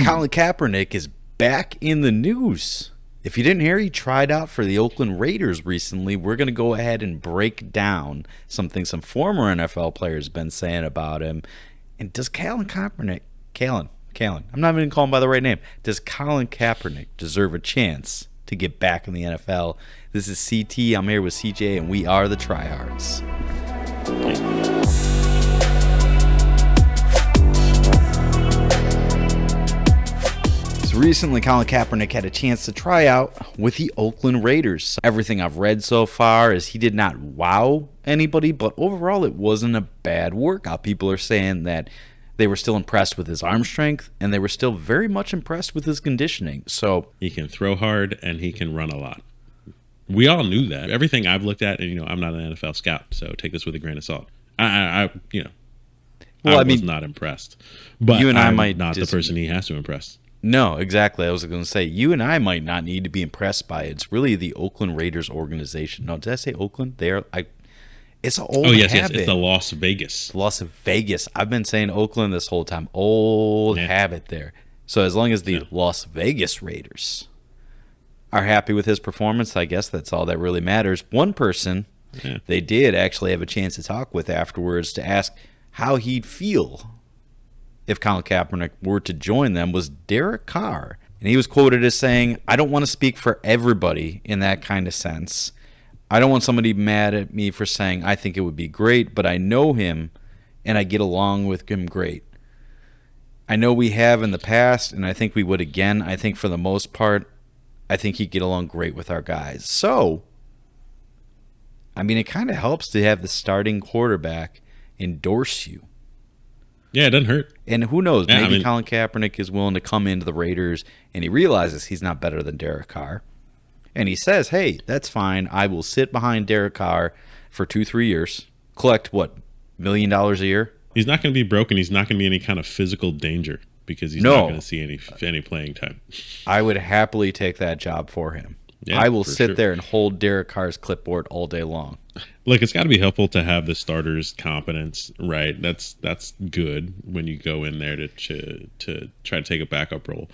Colin Kaepernick is back in the news. If you didn't hear, he tried out for the Oakland Raiders recently. We're going to go ahead and break down something some former NFL players have been saying about him. And does Colin Kaepernick, Colin, I'm not even calling him by the right name. Does Colin Kaepernick deserve a chance to get back in the NFL? This is CT. I'm here with CJ, and we are the Tryhards. Recently, Colin Kaepernick had a chance to try out with the Oakland Raiders. Everything I've read so far is he did not wow anybody, but overall it wasn't a bad workout. People are saying that they were still impressed with his arm strength, and they were still very much impressed with his conditioning. So he can throw hard and he can run a lot. We all knew that. Everything I've looked at, and I'm not an NFL scout, so take this with a grain of salt. I was not impressed. But you and I I'm might not disagree. The person he has to impress. No, exactly. I was going to say, you and I might not need to be impressed by it. It's really the Oakland Raiders organization. No, did I say Oakland? It's an old habit. Yes, it's the Las Vegas. Las Vegas. I've been saying Oakland this whole time. Old habit there. So as long as the Las Vegas Raiders are happy with his performance, I guess that's all that really matters. One person they did actually have a chance to talk with afterwards to ask how he'd feel if Colin Kaepernick were to join them was Derek Carr. And he was quoted as saying, "I don't want to speak for everybody in that kind of sense. I don't want somebody mad at me for saying I think it would be great, but I know him and I get along with him great. I know we have in the past, and I think we would again. I think for the most part, I think he'd get along great with our guys." So, I mean, it kind of helps to have the starting quarterback endorse you. Yeah, it doesn't hurt. And who knows, maybe Colin Kaepernick is willing to come into the Raiders and he realizes he's not better than Derek Carr. And he says, hey, that's fine. I will sit behind Derek Carr for 2-3 years, collect, $1 million a year? He's not going to be broken. He's not going to be any kind of physical danger because he's not going to see any playing time. I would happily take that job for him. Yeah, I will sit there and hold Derek Carr's clipboard all day long. Look, it's got to be helpful to have the starter's competence, right? That's good when you go in there to try to take a backup role.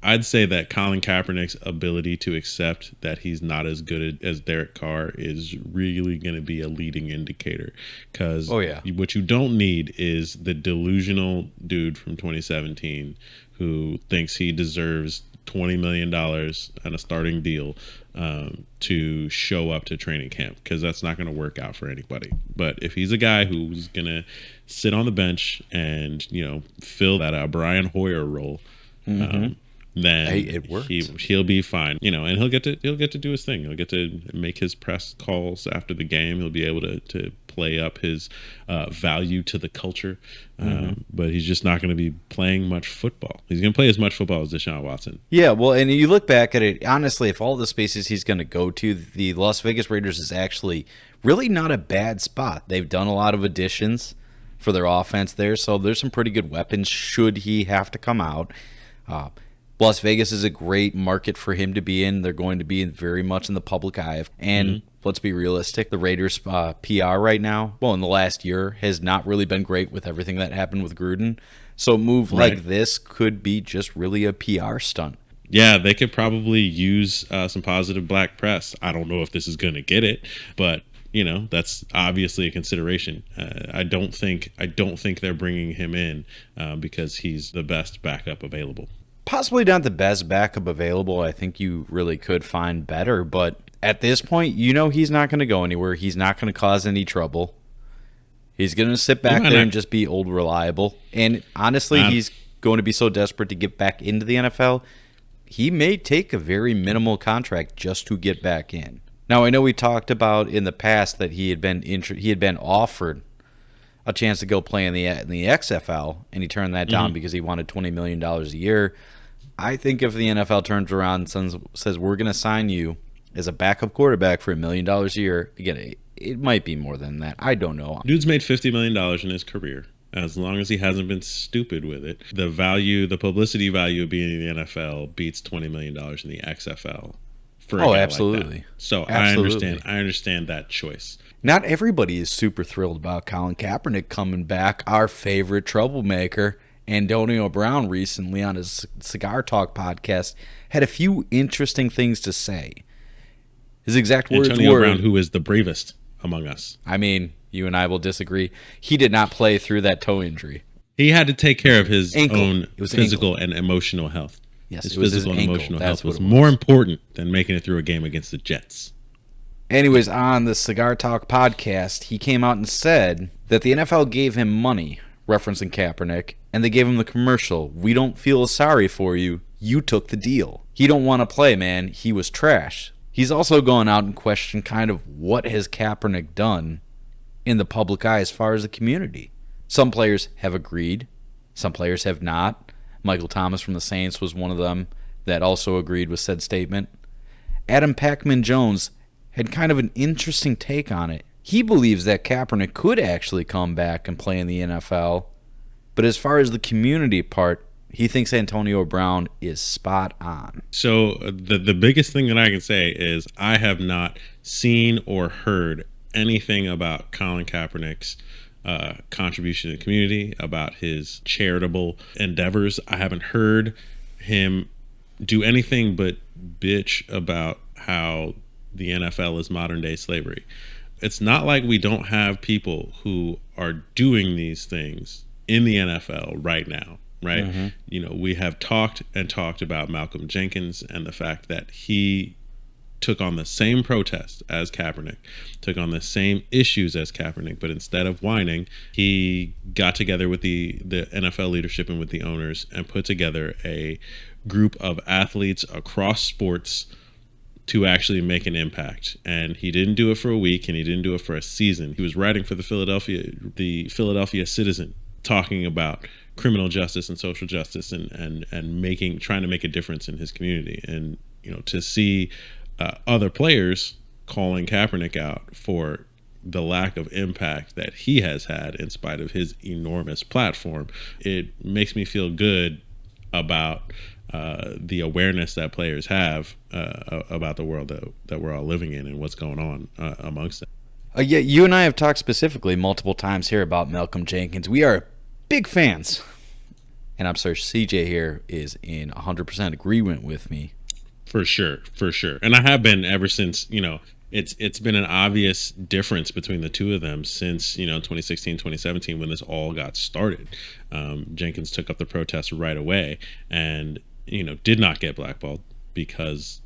I'd say that Colin Kaepernick's ability to accept that he's not as good as Derek Carr is really going to be a leading indicator. Because what you don't need is the delusional dude from 2017 who thinks he deserves $20 million on a starting deal to show up to training camp, because that's not going to work out for anybody. But if he's a guy who's going to sit on the bench and fill that Brian Hoyer role, then it works. He'll be fine, and he'll get to do his thing. He'll get to make his press calls after the game. He'll be able to play up his value to the culture, but he's just not going to be playing much football. He's going to play as much football as Deshaun Watson. Yeah, well, and you look back at it, honestly, if all the spaces he's going to go to, the Las Vegas Raiders is actually really not a bad spot. They've done a lot of additions for their offense there, so there's some pretty good weapons should he have to come out. Las Vegas is a great market for him to be in. They're going to be very much in the public eye. And let's be realistic, the Raiders' PR right now, well, in the last year, has not really been great with everything that happened with Gruden. So a move like this could be just really a PR stunt. Yeah, they could probably use some positive black press. I don't know if this is going to get it, but that's obviously a consideration. I don't think they're bringing him in because he's the best backup available. Possibly not the best backup available. I think you really could find better, but at this point, he's not going to go anywhere. He's not going to cause any trouble. He's going to sit back there and just be old reliable. And honestly, he's going to be so desperate to get back into the NFL, he may take a very minimal contract just to get back in. Now, I know we talked about in the past that he had been offered a chance to go play in the XFL, and he turned that down because he wanted $20 million a year. I think if the NFL turns around and says, we're going to sign you as a backup quarterback for $1 million a year, again, it might be more than that. I don't know. Dude's made $50 million in his career. As long as he hasn't been stupid with it. The publicity value of being in the NFL beats $20 million in the XFL. For a guy absolutely. Like that. So absolutely. I understand that choice. Not everybody is super thrilled about Colin Kaepernick coming back, our favorite troublemaker. Antonio Brown recently on his Cigar Talk podcast had a few interesting things to say. His exact words Antonio were... Brown, who is the bravest among us. I mean, you and I will disagree. He did not play through that toe injury. He had to take care of his own physical ankle. And emotional health. Yes, his physical and emotional health was more important than making it through a game against the Jets. Anyways, on the Cigar Talk podcast, he came out and said that the NFL gave him money, referencing Kaepernick, and they gave him the commercial, "We don't feel sorry for you. You took the deal. He don't want to play, man. He was trash." He's also gone out and questioned kind of what has Kaepernick done in the public eye as far as the community. Some players have agreed. Some players have not. Michael Thomas from the Saints was one of them that also agreed with said statement. Adam Packman-Jones had kind of an interesting take on it. He believes that Kaepernick could actually come back and play in the NFL, but as far as the community part, he thinks Antonio Brown is spot on. So the biggest thing that I can say is I have not seen or heard anything about Colin Kaepernick's contribution to the community, about his charitable endeavors. I haven't heard him do anything but bitch about how the NFL is modern day slavery. It's not like we don't have people who are doing these things in the NFL right now, right? Mm-hmm. You know, we have talked about Malcolm Jenkins and the fact that he took on the same protest as Kaepernick, took on the same issues as Kaepernick, but instead of whining, he got together with the NFL leadership and with the owners and put together a group of athletes across sports to actually make an impact. And he didn't do it for a week, and he didn't do it for a season. He was writing for the Philadelphia Citizen, talking about criminal justice and social justice and trying to make a difference in his community. And, you know, to see other players calling Kaepernick out for the lack of impact that he has had in spite of his enormous platform, it makes me feel good about the awareness that players have about the world that we're all living in and what's going on amongst them. Yeah, you and I have talked specifically multiple times here about Malcolm Jenkins. We are big fans. And I'm sure CJ here is in 100% agreement with me. For sure. And I have been ever since, you know, it's been an obvious difference between the two of them since, you know, 2016, 2017, when this all got started. Jenkins took up the protest right away and, you know, did not get blackballed because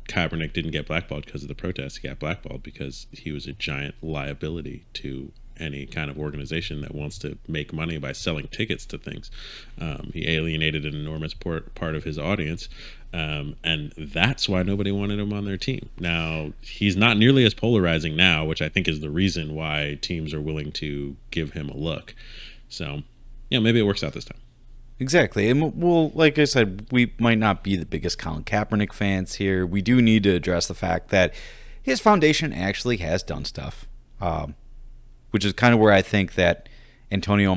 Kaepernick didn't get blackballed because of the protest. He got blackballed because he was a giant liability to any kind of organization that wants to make money by selling tickets to things. He alienated an enormous part of his audience. And that's why nobody wanted him on their team. Now, he's not nearly as polarizing now, which I think is the reason why teams are willing to give him a look. So, yeah, maybe it works out this time. Exactly. And well, like I said, we might not be the biggest Colin Kaepernick fans here. We do need to address the fact that his foundation actually has done stuff, which is kind of where I think that Antonio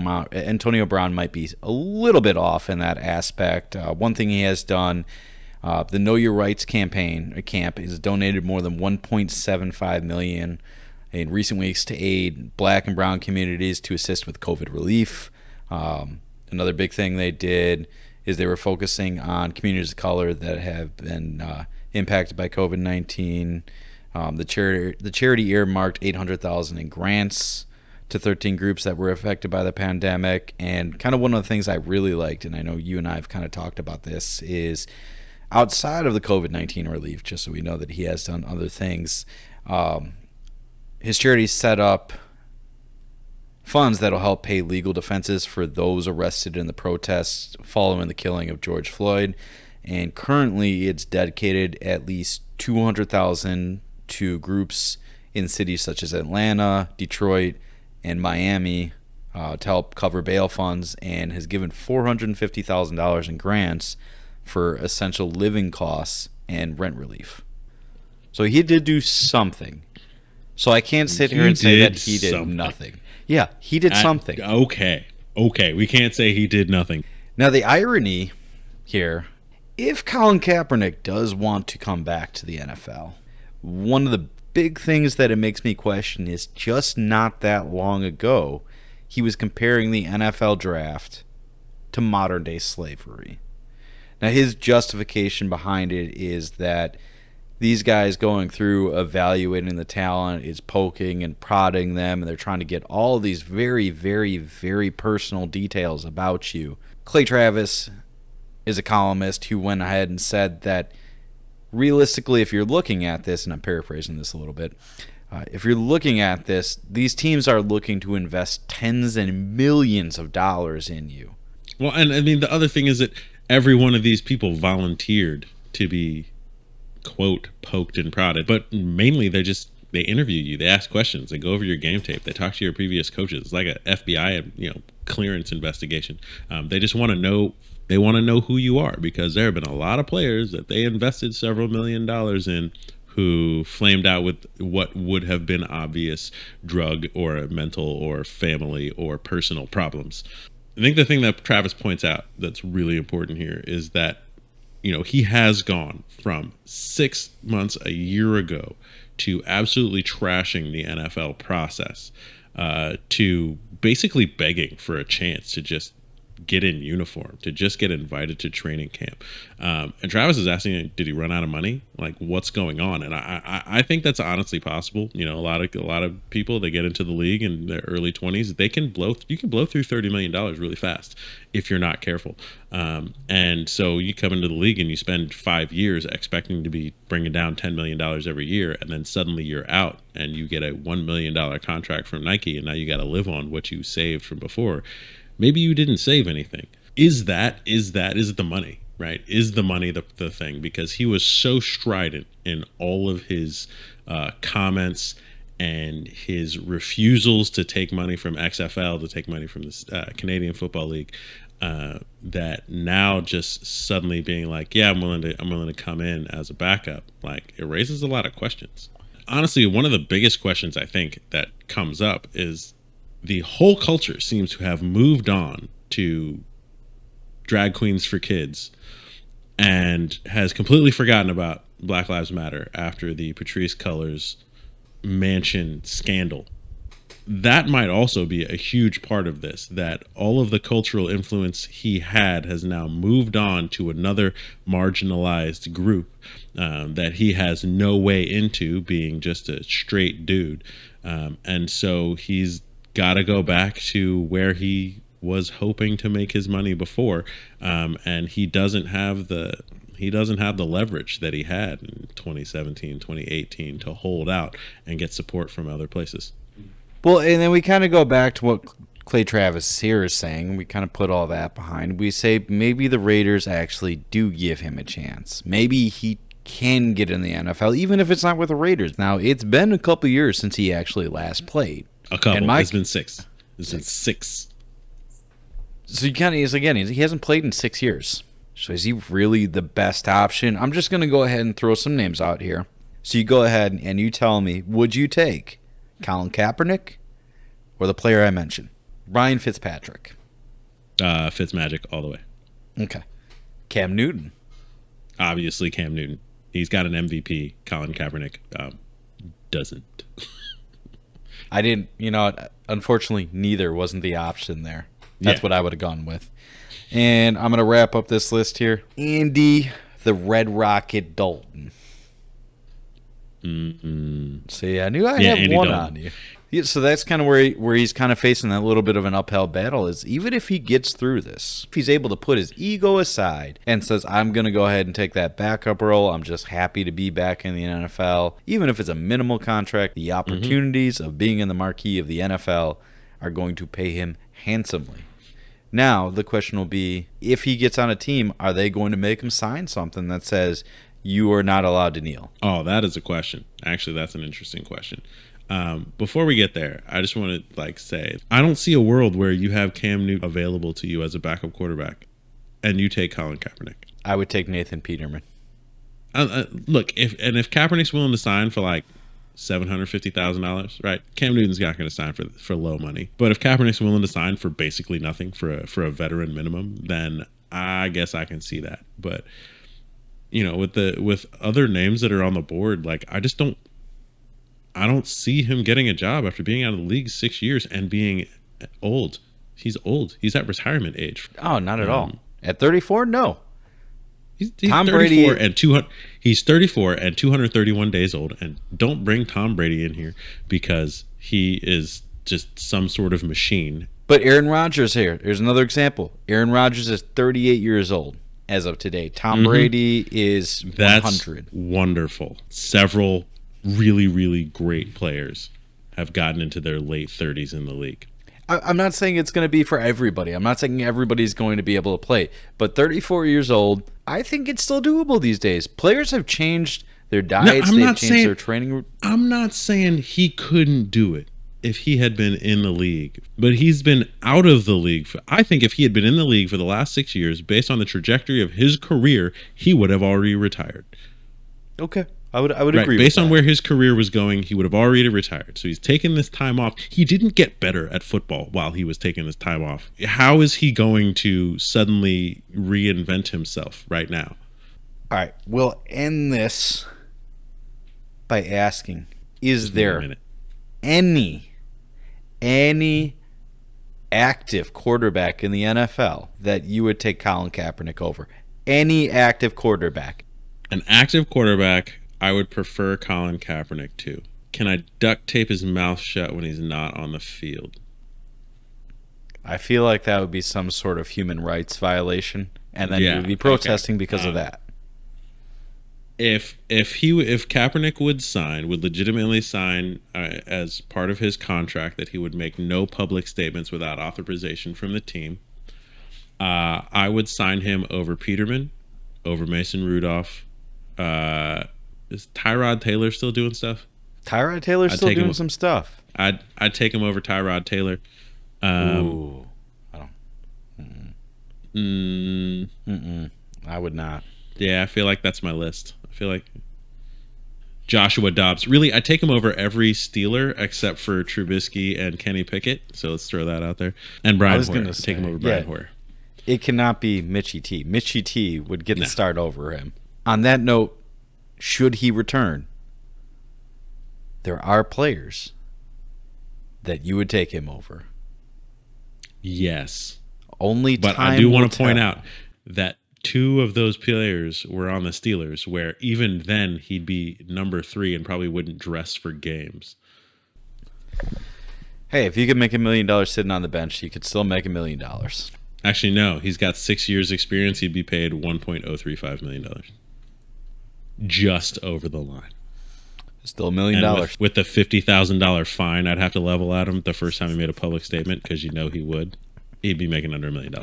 Brown might be a little bit off in that aspect. One thing he has done, the Know Your Rights camp has donated more than $1.75 million in recent weeks to aid Black and Brown communities to assist with COVID relief. Another big thing they did is they were focusing on communities of color that have been impacted by COVID-19. The charity earmarked $800,000 in grants to 13 groups that were affected by the pandemic. And kind of one of the things I really liked, and I know you and I have kind of talked about this, is outside of the COVID-19 relief, just so we know that he has done other things, his charity set up funds that will help pay legal defenses for those arrested in the protests following the killing of George Floyd. And currently it's dedicated at least $200,000 to groups in cities such as Atlanta, Detroit, and Miami to help cover bail funds, and has given $450,000 in grants for essential living costs and rent relief. So he did do something. So I can't sit here and say that he did nothing. Yeah, he did something. Okay. We can't say he did nothing. Now, the irony here, if Colin Kaepernick does want to come back to the NFL, one of the big things that it makes me question is just not that long ago, he was comparing the NFL draft to modern day slavery. Now, his justification behind it is that these guys going through evaluating the talent is poking and prodding them, and they're trying to get all these very, very, very personal details about you. Clay Travis is a columnist who went ahead and said that realistically, if you're looking at this, and I'm paraphrasing this a little bit, if you're looking at this, these teams are looking to invest tens and millions of dollars in you. Well, and I mean, the other thing is that every one of these people volunteered to be, quote, poked and prodded, but mainly they interview you, they ask questions, they go over your game tape, they talk to your previous coaches. It's like a FBI, clearance investigation. They just want to know. They want to know who you are, because there have been a lot of players that they invested several $1,000,000 in who flamed out with what would have been obvious drug or mental or family or personal problems. I think the thing that Travis points out that's really important here is that, he has gone from 6 months, a year ago, to absolutely trashing the NFL process, to basically begging for a chance to just get in uniform, to just get invited to training camp. And Travis is asking, did he run out of money? Like, what's going on? And I think that's honestly possible. A lot of people, they get into the league in their early 20s, you can blow through $30 million really fast if you're not careful. And so you come into the league and you spend 5 years expecting to be bringing down $10 million every year, and then suddenly you're out and you get a $1 million contract from Nike, and now you got to live on what you saved from before. Maybe you didn't save anything. Is it the money, right? Is the money the thing? Because he was so strident in all of his comments and his refusals to take money from XFL, to take money from the Canadian Football League, that now just suddenly being like, yeah, I'm willing to come in as a backup. Like, it raises a lot of questions. Honestly, one of the biggest questions I think that comes up is, the whole culture seems to have moved on to drag queens for kids and has completely forgotten about Black Lives Matter after the Patrisse Cullors mansion scandal. That might also be a huge part of this, that all of the cultural influence he had has now moved on to another marginalized group that he has no way into, being just a straight dude. And so he's got to go back to where he was hoping to make his money before, and he doesn't have the leverage that he had in 2017, 2018 to hold out and get support from other places. Well, and then we kind of go back to what Clay Travis here is saying. We kind of put all that behind. We say maybe the Raiders actually do give him a chance. Maybe he can get in the NFL, even if it's not with the Raiders. Now, it's been a couple years since he actually last played. A couple. It's been six. It's been six. So he hasn't played in 6 years. So is he really the best option? I'm just going to go ahead and throw some names out here. So you go ahead and you tell me, would you take Colin Kaepernick or the player I mentioned, Ryan Fitzpatrick? Fitzmagic all the way. Okay. Cam Newton. Obviously Cam Newton. He's got an MVP. Colin Kaepernick doesn't. I didn't, unfortunately, neither wasn't the option there. That's what I would have gone with. And I'm going to wrap up this list here. Andy, the Red Rocket Dalton. Mm-mm. See, I knew I had Andy one Dalton. on you. Yeah, so that's kind of where he's kind of facing that little bit of an uphill battle, is even if he gets through this, if he's able to put his ego aside and says, I'm going to go ahead and take that backup role, I'm just happy to be back in the NFL, even if it's a minimal contract, the opportunities of being in the marquee of the NFL are going to pay him handsomely. Now, the question will be, if he gets on a team, are they going to make him sign something that says, you are not allowed to kneel? Oh, that is a question. Actually, that's an interesting question. Before we get there, I just want to say, I don't see a world where you have Cam Newton available to you as a backup quarterback and you take Colin Kaepernick. I would take Nathan Peterman. Look, if Kaepernick's willing to sign for $750,000, right? Cam Newton's not going to sign for low money. But if Kaepernick's willing to sign for basically nothing, for a veteran minimum, then I guess I can see that. But with other names that are on the board, I don't see him getting a job after being out of the league 6 years and being old. He's old. He's at retirement age. Oh, not at all. At 34, no. He's Tom 34 Brady and 200. He's 34 and 231 days old. And don't bring Tom Brady in here because he is just some sort of machine. But Aaron Rodgers here. Here's another example. Aaron Rodgers is 38 years old as of today. Tom Brady is 100. That's wonderful. Several really, really great players have gotten into their late 30s in the league. I'm not saying it's going to be for everybody. I'm not saying everybody's going to be able to play. But 34 years old, I think it's still doable these days. Players have changed their diets. They've changed their training. I'm not saying he couldn't do it if he had been in the league. But he's been out of the league. I think if he had been in the league for the last 6 years, based on the trajectory of his career, he would have already retired. Okay. I would agree. Based on where his career was going, he would have already retired. So he's taking this time off. He didn't get better at football while he was taking this time off. How is he going to suddenly reinvent himself right now? All right, we'll end this by asking: is there any active quarterback in the NFL that you would take Colin Kaepernick over? Any active quarterback? An active quarterback, I would prefer Colin Kaepernick to. Can I duct tape his mouth shut when he's not on the field? I feel like that would be some sort of human rights violation, and then you would be protesting because of that. If Kaepernick would legitimately sign as part of his contract that he would make no public statements without authorization from the team, I would sign him over Peterman, over Mason Rudolph. Is Tyrod Taylor still doing stuff? Tyrod Taylor's still doing some stuff. I'd take him over Tyrod Taylor. Ooh, I don't. I would not. Yeah, I feel like that's my list. I feel like Joshua Dobbs. Really, I'd take him over every Steeler except for Trubisky and Kenny Pickett. So let's throw that out there. And Brian Hoyer. Take him over Brian Hoyer. It cannot be Mitchie T. Mitchie T would get the start over him. On that note, should he return, there are players that you would take him over. Yes. Only time But I do want to point tell. out that 2 of those players were on the Steelers, where even then he'd be number 3 and probably wouldn't dress for games. Hey, if you could make $1 million sitting on the bench, you could still make $1 million. Actually, no. He's got 6 years experience. He'd be paid $1.035 million. Just over the line. Still $1 million. With the $50,000 fine I'd have to level at him the first time he made a public statement, because you know he would, he'd be making under $1 million.